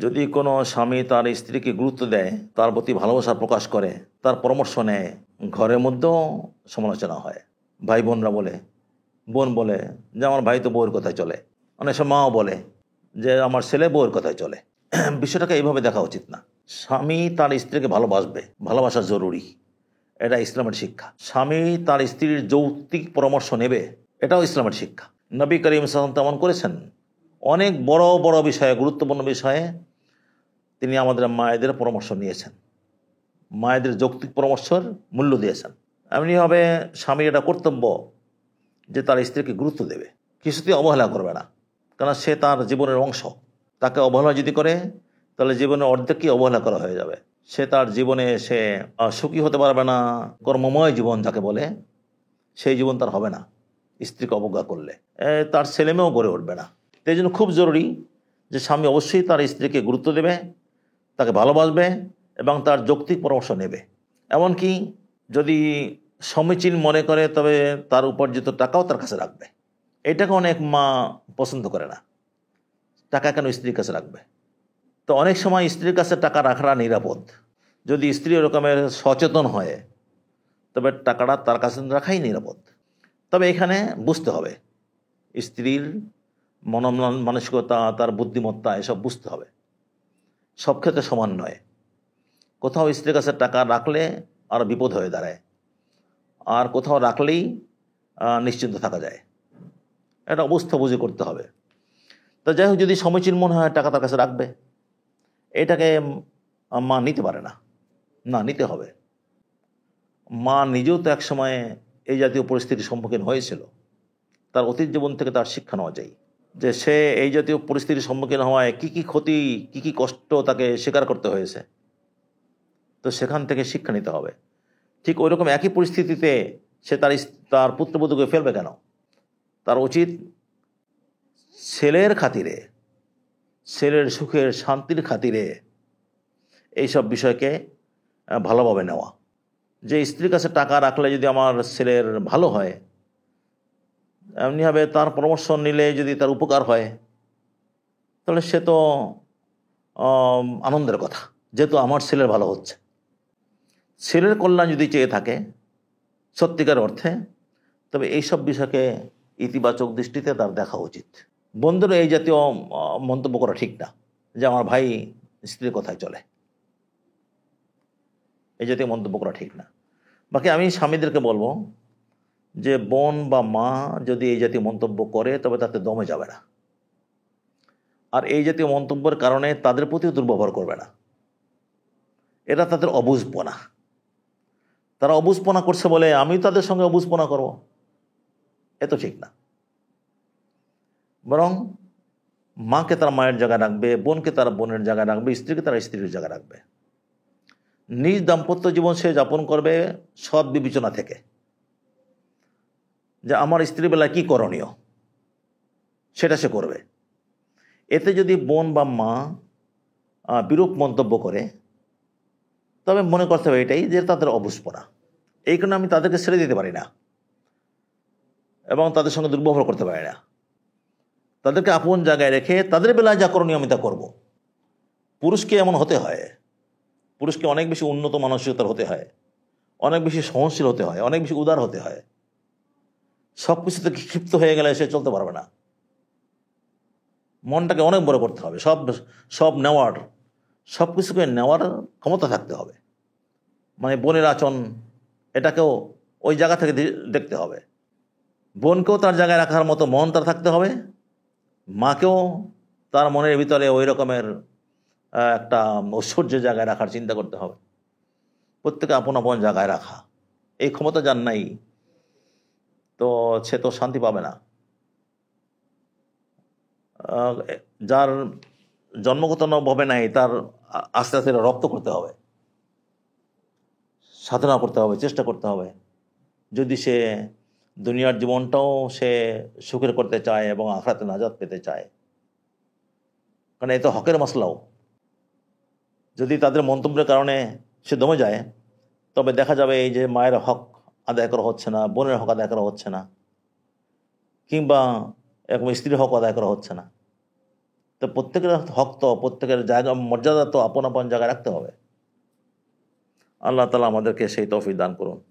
যদি কোনো স্বামী তার স্ত্রীকে গুরুত্ব দেয়, তার প্রতি ভালোবাসা প্রকাশ করে, তার পরামর্শ নেয়, ঘরের মধ্যেও সমালোচনা হয়। ভাই বোনরা বলে, বোন বলে যে আমার ভাই তো বউয়ের কথায় চলে, অনেক সময় মাও বলে যে আমার ছেলে বউয়ের কথায় চলে। বিষয়টাকে এইভাবে দেখা উচিত না। স্বামী তার স্ত্রীকে ভালোবাসবে, ভালোবাসা জরুরি, এটা ইসলামের শিক্ষা। স্বামী তার স্ত্রীর যৌক্তিক পরামর্শ নেবে, এটাও ইসলামের শিক্ষা। নবী করিম সাল্লাল্লাহু আলাইহি ওয়াসাল্লাম তেমন করেছেন। অনেক বড় বড় বিষয়ে, গুরুত্বপূর্ণ বিষয়ে তিনি আমাদের মায়েদের পরামর্শ নিয়েছেন, মায়েদের যৌক্তিক পরামর্শের মূল্য দিয়েছেন। এমনিভাবে স্বামীর এটা কর্তব্য যে তার স্ত্রীকে গুরুত্ব দেবে, কিছুতেই অবহেলা করবে না, কারণ সে তার জীবনের অংশ। তাকে অবহেলা যদি করে তাহলে জীবনের অর্ধেকই অবহেলা করা হয়ে যাবে। সে তার জীবনে সে সুখী হতে পারবে না। কর্মময় জীবন যাকে বলে, সেই জীবন তার হবে না স্ত্রীকে অবজ্ঞা করলে। তার ছেলেমেয়েও গড়ে উঠবে না। তাই জন্য খুব জরুরি যে স্বামী অবশ্যই তার স্ত্রীকে গুরুত্ব দেবে, তাকে ভালোবাসবে এবং তার যৌক্তিক পরামর্শ নেবে। এমনকি যদি সমীচীন মনে করে তবে তার উপার্জিত টাকাও তার কাছে রাখবে। এটাকে অনেক মা পছন্দ করে না, টাকা কেন স্ত্রীর কাছে রাখবে। তো অনেক সময় স্ত্রীর কাছে টাকা রাখাটা নিরাপদ। যদি স্ত্রী ওরকমের সচেতন হয় তবে টাকাটা তার কাছে রাখাই নিরাপদ। তবে এখানে বুঝতে হবে স্ত্রীর মানসিকতা, তার বুদ্ধিমত্তা, এসব বুঝতে হবে। সব ক্ষেত্রে সমান নয়। কোথাও স্ত্রীর কাছে টাকা রাখলে আর বিপদ হয়ে দাঁড়ায়, আর কোথাও রাখলেই নিশ্চিন্ত থাকা যায়। এটা অবস্থা বুঝে করতে হবে। তো যাই হোক, যদি সমীচীন মনে হয় টাকা তার কাছে রাখবে, এটাকে মা নিতে পারে না, না নিতে হবে। মা নিজেও তো এক সময় এই জাতীয় পরিস্থিতির সম্মুখীন হয়েছিল। তার অতীত জীবন থেকে তার শিক্ষা নেওয়া যায় যে সে এই জাতীয় পরিস্থিতির সম্মুখীন হওয়ায় কী কী ক্ষতি, কী কী কষ্ট তাকে স্বীকার করতে হয়েছে। তো সেখান থেকে শিক্ষা নিতে হবে। ঠিক ওই রকম একই পরিস্থিতিতে সে তার পুত্রবধূকে ফেলবে কেন? তার উচিত ছেলের খাতিরে, ছেলের সুখের শান্তির খাতিরে এইসব বিষয়কে ভালোভাবে নেওয়া। যে স্ত্রীর কাছে টাকা রাখলে যদি আমার ছেলের ভালো হয়, এমনিভাবে তার পরামর্শ নিলে যদি তার উপকার হয়, তাহলে সে তো আনন্দের কথা, যেহেতু আমার ছেলের ভালো হচ্ছে। ছেলের কল্যাণ যদি চেয়ে থাকে সত্যিকার অর্থে, তবে এইসব বিষয়কে ইতিবাচক দৃষ্টিতে তার দেখা উচিত। বন্ধুরা এই জাতীয় মন্তব্য করা ঠিক না যে আমার ভাই স্ত্রীর কথায় চলে, এই জাতীয় মন্তব্য করা ঠিক না। বাকি আমি স্বামীদেরকে বলবো যে বোন বা মা যদি এই জাতীয় মন্তব্য করে তবে তাতে দমে যাবে না, আর এই জাতীয় মন্তব্যের কারণে তাদের প্রতিও দুর্ব্যবহার করবে না। এটা তাদের অবুঝপনা। তারা অবুঝপনা করছে বলে আমি তাদের সঙ্গে অবুঝপনা করব, এ তো ঠিক না। বরং মাকে তার মায়ের জায়গায় রাখবে, বোনকে তার বোনের জায়গায় রাখবে, স্ত্রীকে তার স্ত্রীর জায়গায় রাখবে। নিজ দাম্পত্য জীবন সে যাপন করবে সৎ বিবেচনা থেকে, যে আমার স্ত্রী বেলায় কী করণীয় সেটা সে করবে। এতে যদি বোন বা মা বিরূপ মন্তব্য করে তবে মনে করতে হবে এটাই যে তাদের অবুঝপনা। এই কারণে আমি তাদেরকে ছেড়ে দিতে পারি না এবং তাদের সঙ্গে দুর্ব্যবহার করতে পারি না। তাদেরকে আপন জায়গায় রেখে তাদের বেলায় যা করণীয় আমি তা করব। পুরুষকে এমন হতে হয়, পুরুষকে অনেক বেশি উন্নত মানসিকতার হতে হয়, অনেক বেশি সহনশীল হতে হয়, অনেক বেশি উদার হতে হয়। সব কিছু থেকে ক্ষিপ্ত হয়ে গেলে সে চলতে পারবে না। মনটাকে অনেক বড় করতে হবে, সব নেওয়ার, সব কিছুকে নেওয়ার ক্ষমতা থাকতে হবে। মানে বোনের আচরণ, এটাকেও ওই জায়গা থেকে দেখতে হবে। বোনকেও তার জায়গায় রাখার মতো মন তার থাকতে হবে, মাকেও তার মনের ভিতরে ওই রকমের একটা ঐশ্বর্যের জায়গায় রাখার চিন্তা করতে হবে। প্রত্যেকে আপন আপন জায়গায় রাখা, এই ক্ষমতা যার নাই তো সে তো শান্তি পাবে না। যার জন্মগতভাবে নাই তার আস্তে আস্তে রপ্ত করতে হবে, সাধনা করতে হবে, চেষ্টা করতে হবে। যদি সে দুনিয়ার জীবনটাও সে সুখের করতে চায় এবং আখিরাতে নাজাত পেতে চায়, কারণ এ তো হকের মাসলাও। যদি তাদের মন্তব্যের কারণে সে দমে যায় তবে দেখা যাবে এই যে মায়ের হক আদায় করা হচ্ছে না, বোনের হক আদায় করা হচ্ছে না, কিংবা এরকম স্ত্রীর হক আদায় করা হচ্ছে না। তো প্রত্যেকের হক তো, প্রত্যেকের জায়গা মর্যাদা তো আপন আপন জায়গায় রাখতে হবে। আল্লাহ তাআলা আমাদেরকে সেই তৌফিক দান করুন।